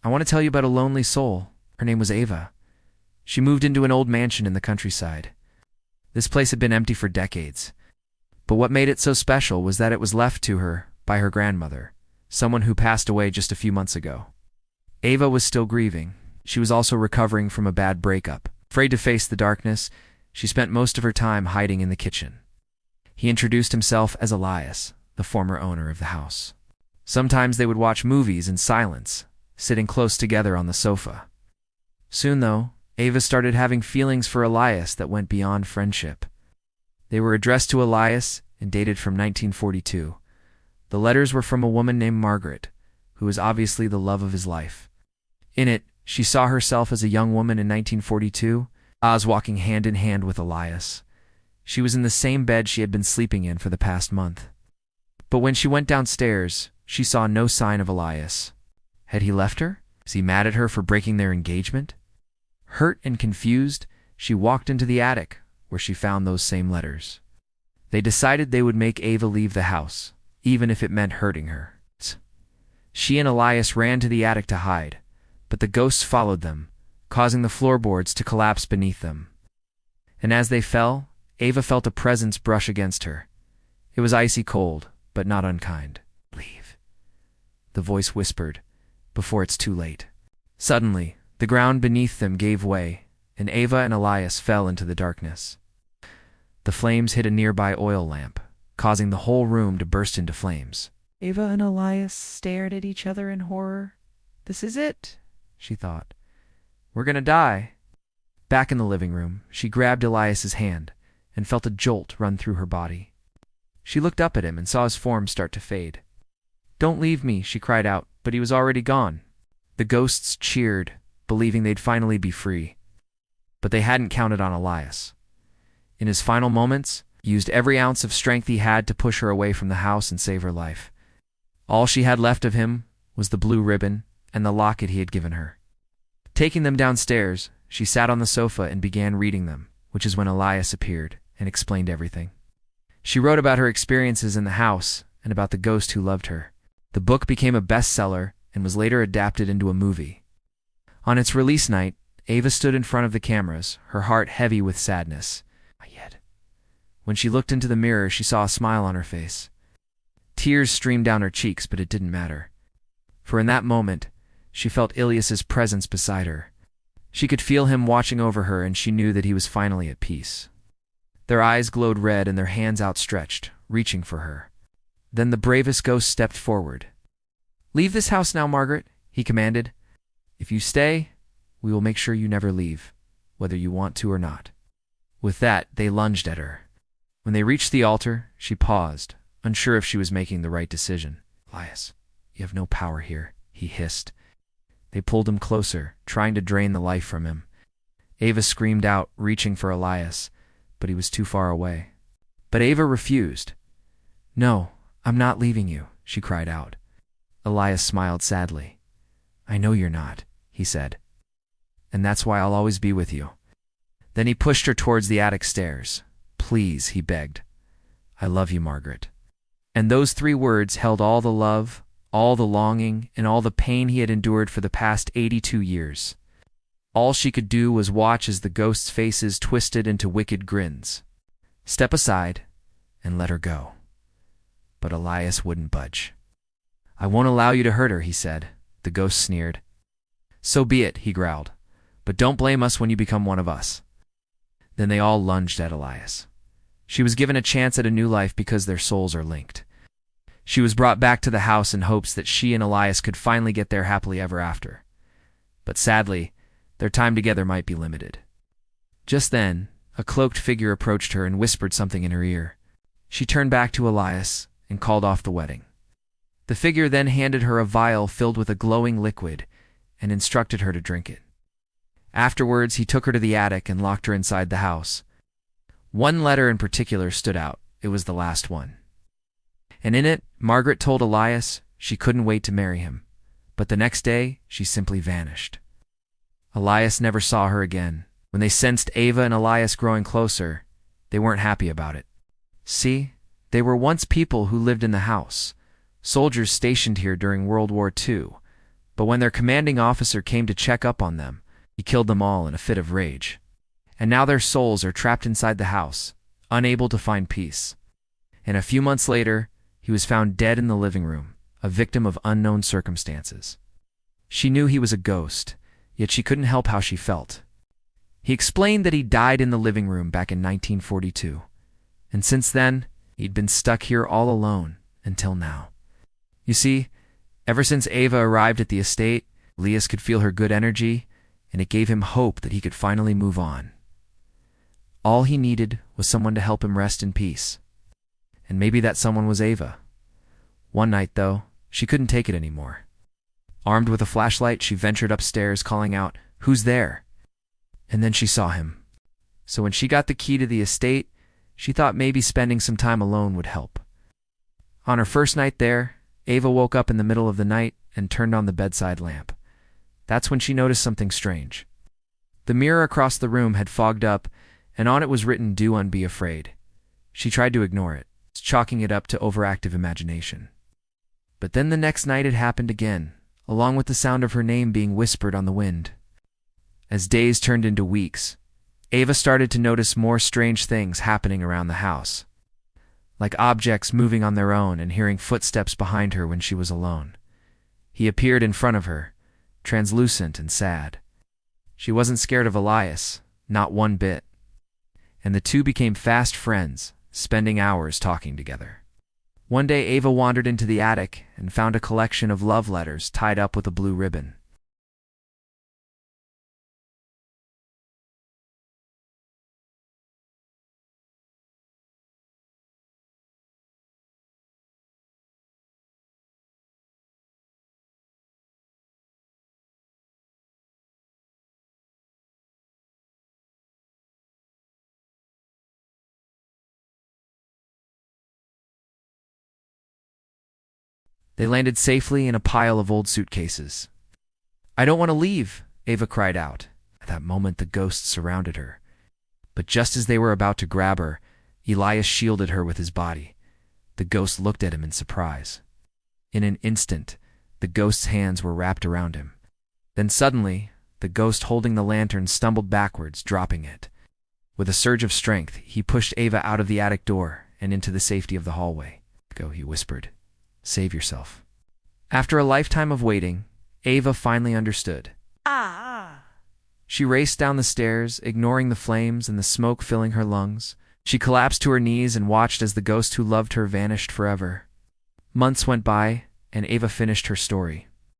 I want to tell you about a lonely soul. Her name was Ava. She moved into an old mansion in the countryside. This place had been empty for decades. But what made it so special was that it was left to her by her grandmother, someone who passed away just a few months ago. Ava was still grieving. She was also recovering from a bad breakup. Afraid to face the darkness, she spent most of her time hiding in the kitchen. He introduced himself as Elias, the former owner of the house. Sometimes they would watch movies in silence, sitting close together on the sofa. Soon, though, Ava started having feelings for Elias that went beyond friendship. They were addressed to Elias and dated from 1942. The letters were from a woman named Margaret, who was obviously the love of his life. In it, she saw herself as a young woman in 1942, walking hand in hand with Elias. She was in the same bed she had been sleeping in for the past month. But when she went downstairs, she saw no sign of Elias. Had he left her? Was he mad at her for breaking their engagement? Hurt and confused, she walked into the attic, where she found those same letters. They decided they would make Ava leave the house, even if it meant hurting her. She and Elias ran to the attic to hide, but the ghosts followed them, causing the floorboards to collapse beneath them. And as they fell, Ava felt a presence brush against her. It was icy cold, but not unkind. "Leave," the voice whispered, "before it's too late." Suddenly, the ground beneath them gave way, and Ava and Elias fell into the darkness. The flames hit a nearby oil lamp, causing the whole room to burst into flames. Ava and Elias stared at each other in horror. "This is it," she thought. "We're gonna die." Back in the living room, she grabbed Elias's hand and felt a jolt run through her body. She looked up at him and saw his form start to fade. "Don't leave me," she cried out, but he was already gone. The ghosts cheered, believing they'd finally be free. But they hadn't counted on Elias. In his final moments, he used every ounce of strength he had to push her away from the house and save her life. All she had left of him was the blue ribbon and the locket he had given her. Taking them downstairs, she sat on the sofa and began reading them, which is when Elias appeared and explained everything. She wrote about her experiences in the house and about the ghost who loved her. The book became a bestseller and was later adapted into a movie. On its release night, Ava stood in front of the cameras, her heart heavy with sadness. Not yet. When she looked into the mirror, she saw a smile on her face. Tears streamed down her cheeks, but it didn't matter. For in that moment, she felt Elias's presence beside her. She could feel him watching over her, and she knew that he was finally at peace. Their eyes glowed red and their hands outstretched, reaching for her. Then the bravest ghost stepped forward. "Leave this house now, Margaret," he commanded. "If you stay, we will make sure you never leave, whether you want to or not." With that, they lunged at her. When they reached the altar, she paused, unsure if she was making the right decision. "Elias, you have no power here," he hissed. They pulled him closer, trying to drain the life from him. Ava screamed out, reaching for Elias, but he was too far away. But Ava refused. "No, I'm not leaving you," she cried out. Elias smiled sadly. "I know you're not," he said. "And that's why I'll always be with you." Then he pushed her towards the attic stairs. "Please," he begged. "I love you, Margaret." And those 3 words held all the love, all the longing, and all the pain he had endured for the past 82 years. All she could do was watch as the ghosts' faces twisted into wicked grins. Step aside and let her go. But Elias wouldn't budge. "I won't allow you to hurt her," he said. The ghost sneered. "So be it," he growled. "But don't blame us when you become one of us." Then they all lunged at Elias. She was given a chance at a new life because their souls are linked. She was brought back to the house in hopes that she and Elias could finally get there happily ever after. But sadly, their time together might be limited. Just then, a cloaked figure approached her and whispered something in her ear. She turned back to Elias and called off the wedding. The figure then handed her a vial filled with a glowing liquid and instructed her to drink it. Afterwards, he took her to the attic and locked her inside the house. One letter in particular stood out. It was the last one. And in it, Margaret told Elias she couldn't wait to marry him, but the next day, she simply vanished. Elias never saw her again. When they sensed Ava and Elias growing closer, they weren't happy about it. See, they were once people who lived in the house, soldiers stationed here during World War II, But when their commanding officer came to check up on them, he killed them all in a fit of rage. And now their souls are trapped inside the house, unable to find peace. And a few months later, he was found dead in the living room, a victim of unknown circumstances. She knew he was a ghost, yet she couldn't help how she felt. He explained that he died in the living room back in 1942, and since then, he'd been stuck here all alone until now. You see, ever since Ava arrived at the estate, Elias could feel her good energy, and it gave him hope that he could finally move on. All he needed was someone to help him rest in peace. And maybe that someone was Ava. One night, though, she couldn't take it anymore. Armed with a flashlight, she ventured upstairs, calling out, "Who's there?" And then she saw him. So when she got the key to the estate, she thought maybe spending some time alone would help. On her first night there, Ava woke up in the middle of the night and turned on the bedside lamp. That's when she noticed something strange. The mirror across the room had fogged up, and on it was written, "Do not be afraid." She tried to ignore it, chalking it up to overactive imagination. But then the next night it happened again, along with the sound of her name being whispered on the wind. As days turned into weeks, Ava started to notice more strange things happening around the house, like objects moving on their own and hearing footsteps behind her when she was alone. He appeared in front of her, translucent and sad. She wasn't scared of Elias, not one bit. And the two became fast friends, spending hours talking together. One day Ava wandered into the attic and found a collection of love letters tied up with a blue ribbon. They landed safely in a pile of old suitcases. "I don't want to leave," Ava cried out. At that moment, the ghosts surrounded her. But just as they were about to grab her, Elias shielded her with his body. The ghost looked at him in surprise. In an instant, the ghost's hands were wrapped around him. Then suddenly, the ghost holding the lantern stumbled backwards, dropping it. With a surge of strength, he pushed Ava out of the attic door and into the safety of the hallway. "Go," he whispered. "Save yourself." After a lifetime of waiting, Ava finally understood. She raced down the stairs, ignoring the flames and the smoke filling her lungs. She collapsed to her knees and watched as the ghost who loved her vanished forever. Months went by, and Ava finished her story.